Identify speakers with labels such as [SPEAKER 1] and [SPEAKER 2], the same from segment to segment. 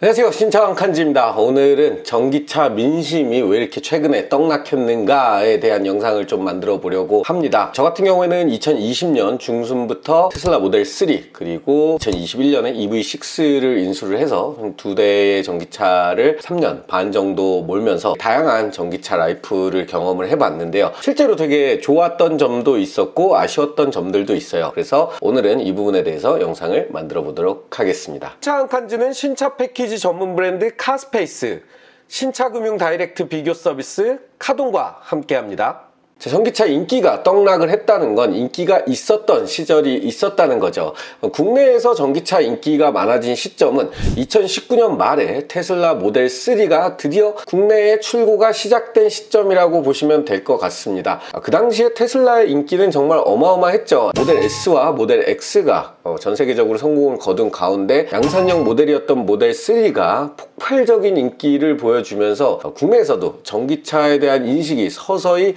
[SPEAKER 1] 안녕하세요, 신차왕칸지입니다. 오늘은 전기차 민심이 왜 이렇게 최근에 떡락했는가에 대한 영상을 좀 만들어 보려고 합니다. 저 같은 경우에는 2020년 중순부터 테슬라 모델 3 그리고 2021년에 EV6를 인수를 해서 두 대의 전기차를 3년 반 정도 몰면서 다양한 전기차 라이프를 경험을 해봤는데요. 실제로 되게 좋았던 점도 있었고 아쉬웠던 점들도 있어요. 그래서 오늘은 이 부분에 대해서 영상을 만들어 보도록 하겠습니다. 신차왕칸지는 신차 패키지 전문 브랜드 카스페이스, 신차금융 다이렉트 비교 서비스 카돈과 함께합니다. 전기차 인기가 떡락을 했다는 건 인기가 있었던 시절이 있었다는 거죠. 국내에서 전기차 인기가 많아진 시점은 2019년 말에 테슬라 모델 3가 드디어 국내에 출고가 시작된 시점이라고 보시면 될 것 같습니다. 그 당시에 테슬라의 인기는 정말 어마어마했죠. 모델 S와 모델 X가 전 세계적으로 성공을 거둔 가운데 양산형 모델이었던 모델 3가 폭발적인 인기를 보여주면서 국내에서도 전기차에 대한 인식이 서서히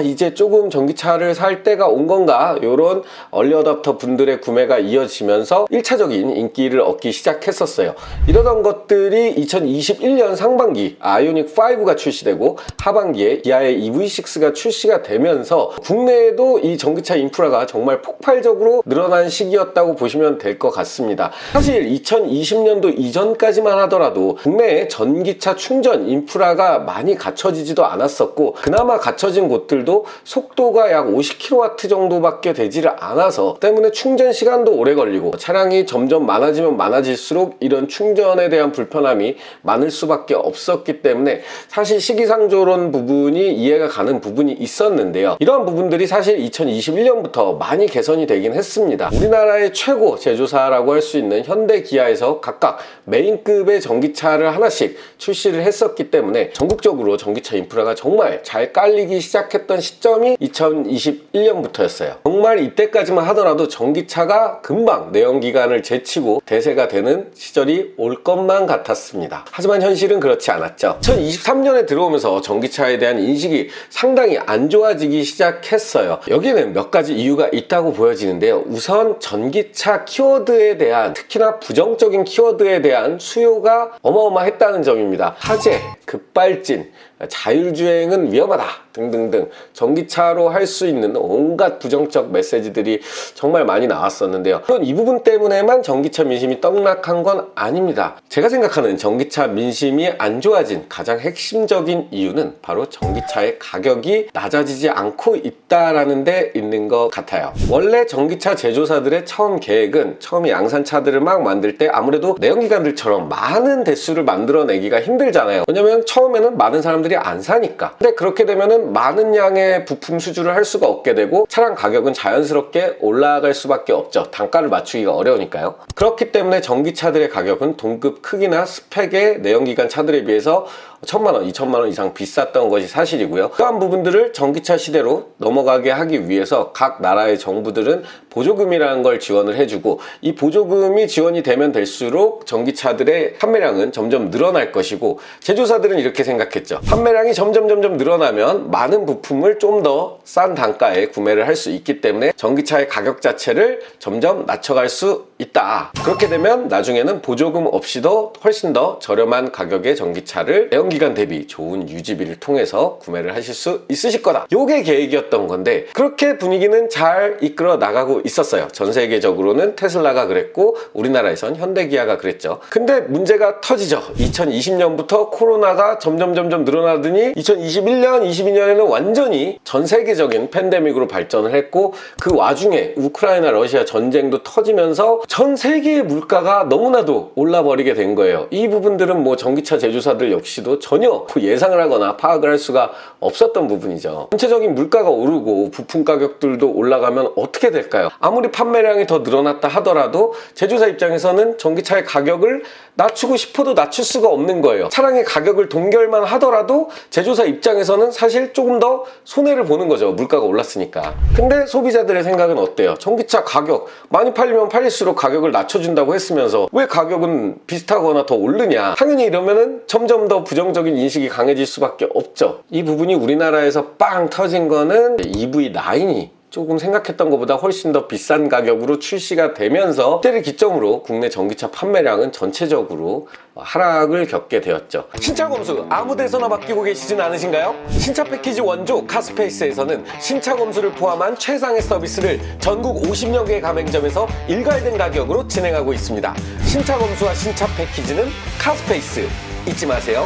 [SPEAKER 1] 이제 조금 전기차를 살 때가 온 건가, 이런 얼리 어답터 분들의 구매가 이어지면서 1차적인 인기를 얻기 시작했었어요. 이러던 것들이 2021년 상반기 아이오닉 5가 출시되고 하반기에 기아의 EV6가 출시가 되면서 국내에도 이 전기차 인프라가 정말 폭발적으로 늘어난 시기였다고 보시면 될 것 같습니다. 사실 2020년도 이전까지만 하더라도 국내에 전기차 충전 인프라가 많이 갖춰지지도 않았었고, 그나마 갖춰진 곳들도 속도가 약 50kW 정도밖에 되지를 않아서 때문에 충전 시간도 오래 걸리고, 차량이 점점 많아지면 많아질수록 이런 충전에 대한 불편함이 많을 수밖에 없었기 때문에 사실 시기상조론 부분이 이해가 가는 부분이 있었는데요. 이러한 부분들이 사실 2021년부터 많이 개선이 되긴 했습니다. 우리나라의 최고 제조사라고 할 수 있는 현대, 기아에서 각각 메인급의 전기차를 하나씩 출시를 했었기 때문에 전국적으로 전기차 인프라가 정말 잘 깔리기 시작했던 시점이 2021년부터였어요. 정말 이때까지만 하더라도 전기차가 금방 내연기관을 제치고 대세가 되는 시절이 올 것만 같았습니다. 하지만 현실은 그렇지 않았죠. 2023년에 들어오면서 전기차에 대한 인식이 상당히 안 좋아지기 시작했어요. 여기는 몇 가지 이유가 있다고 보여지는데요. 우선 전기차 키워드에 대한, 특히나 부정적인 키워드에 대한 수요가 어마어마했다는 점입니다. 화재, 급발진, 자율주행은 위험하다 등등등 전기차로 할 수 있는 온갖 부정적 메시지들이 정말 많이 나왔었는데요. 물론 이 부분 때문에만 전기차 민심이 떡락한 건 아닙니다. 제가 생각하는 전기차 민심이 안 좋아진 가장 핵심적인 이유는 바로 전기차의 가격이 낮아지지 않고 있다라는 데 있는 것 같아요. 원래 전기차 제조사들의 처음 계획은, 처음에 양산차들을 막 만들 때 아무래도 내연기관들처럼 많은 대수를 만들어내기가 힘들잖아요. 왜냐면 처음에는 많은 사람들이 안 사니까. 근데 그렇게 되면은 많은 양의 부품 수주를 할 수가 없게 되고 차량 가격은 자연스럽게 올라갈 수밖에 없죠. 단가를 맞추기가 어려우니까요. 그렇기 때문에 전기차들의 가격은 동급 크기나 스펙의 내연기관 차들에 비해서 1000만원, 2000만원 이상 비쌌던 것이 사실이고요. 그러한 부분들을 전기차 시대로 넘어가게 하기 위해서 각 나라의 정부들은 보조금이라는 걸 지원을 해주고, 이 보조금이 지원이 되면 될수록 전기차들의 판매량은 점점 늘어날 것이고, 제조사들은 이렇게 생각했죠. 판매량이 점점 늘어나면 많은 부품을 좀 더 싼 단가에 구매를 할 수 있기 때문에 전기차의 가격 자체를 점점 낮춰갈 수 있다. 그렇게 되면 나중에는 보조금 없이도 훨씬 더 저렴한 가격의 전기차를 내연기관 대비 좋은 유지비를 통해서 구매를 하실 수 있으실 거다. 요게 계획이었던 건데, 그렇게 분위기는 잘 이끌어 나가고 있었어요. 전 세계적으로는 테슬라가 그랬고 우리나라에선 현대기아가 그랬죠. 근데 문제가 터지죠. 2020년부터 코로나가 점점 늘어나더니 2021년, 22년에는 완전히 전 세계적인 팬데믹으로 발전을 했고, 그 와중에 우크라이나 러시아 전쟁도 터지면서 전 세계의 물가가 너무나도 올라버리게 된 거예요. 이 부분들은 뭐 전기차 제조사들 역시도 전혀 예상을 하거나 파악을 할 수가 없었던 부분이죠. 전체적인 물가가 오르고 부품 가격들도 올라가면 어떻게 될까요? 아무리 판매량이 더 늘어났다 하더라도 제조사 입장에서는 전기차의 가격을 낮추고 싶어도 낮출 수가 없는 거예요. 차량의 가격을 동결만 하더라도 제조사 입장에서는 사실 조금 더 손해를 보는 거죠. 물가가 올랐으니까. 근데 소비자들의 생각은 어때요? 전기차 가격 많이 팔리면 팔릴수록 가격을 낮춰준다고 했으면서 왜 가격은 비슷하거나 더 오르냐? 당연히 이러면은 점점 더 부정적인 인식이 강해질 수밖에 없죠. 이 부분이 우리나라에서 빵 터진 거는 EV9이 조금 생각했던 것보다 훨씬 더 비싼 가격으로 출시가 되면서 그때를 기점으로 국내 전기차 판매량은 전체적으로 하락을 겪게 되었죠. 신차 검수 아무 데서나 맡기고 계시진 않으신가요? 신차 패키지 원조 카스페이스에서는 신차 검수를 포함한 최상의 서비스를 전국 50여 개 가맹점에서 일괄된 가격으로 진행하고 있습니다. 신차 검수와 신차 패키지는 카스페이스 잊지 마세요.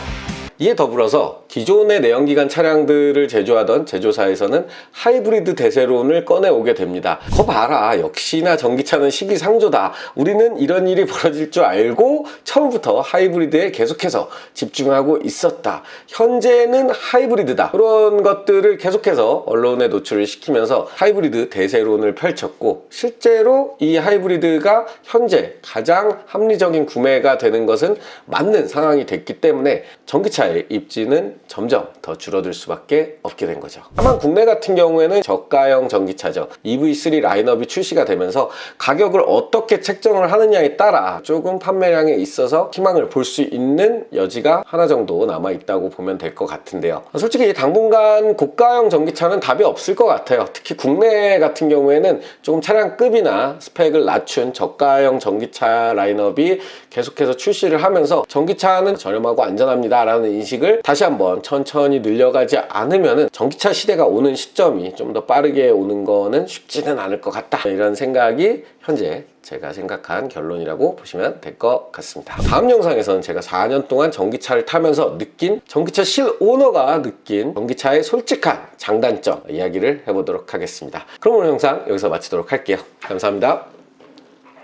[SPEAKER 1] 이에 더불어서 기존의 내연기관 차량들을 제조하던 제조사에서는 하이브리드 대세론을 꺼내오게 됩니다. 거 봐라, 역시나 전기차는 시기상조다. 우리는 이런 일이 벌어질 줄 알고 처음부터 하이브리드에 계속해서 집중하고 있었다. 현재는 하이브리드다. 그런 것들을 계속해서 언론에 노출을 시키면서 하이브리드 대세론을 펼쳤고, 실제로 이 하이브리드가 현재 가장 합리적인 구매가 되는 것은 맞는 상황이 됐기 때문에 전기차의 입지는 점점 더 줄어들 수밖에 없게 된 거죠. 다만 국내 같은 경우에는 저가형 전기차죠. EV3 라인업이 출시가 되면서 가격을 어떻게 책정을 하느냐에 따라 조금 판매량에 있어서 희망을 볼 수 있는 여지가 하나 정도 남아있다고 보면 될 것 같은데요. 솔직히 당분간 고가형 전기차는 답이 없을 것 같아요. 특히 국내 같은 경우에는 조금 차량급이나 스펙을 낮춘 저가형 전기차 라인업이 계속해서 출시를 하면서 전기차는 저렴하고 안전합니다 라는 인식을 다시 한번 천천히 늘려가지 않으면은 전기차 시대가 오는 시점이 좀 더 빠르게 오는 거는 쉽지는 않을 것 같다, 이런 생각이 현재 제가 생각한 결론이라고 보시면 될 것 같습니다. 다음 영상에서는 제가 4년 동안 전기차를 타면서 느낀, 전기차 실오너가 느낀 전기차의 솔직한 장단점 이야기를 해보도록 하겠습니다. 그럼 오늘 영상 여기서 마치도록 할게요. 감사합니다.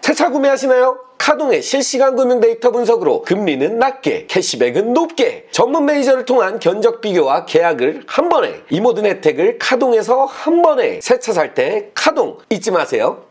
[SPEAKER 1] 새 차 구매하시나요? 카동의 실시간 금융 데이터 분석으로 금리는 낮게, 캐시백은 높게, 전문 매니저를 통한 견적 비교와 계약을 한 번에, 이 모든 혜택을 카동에서 한 번에, 새 차 살 때 카동 잊지 마세요.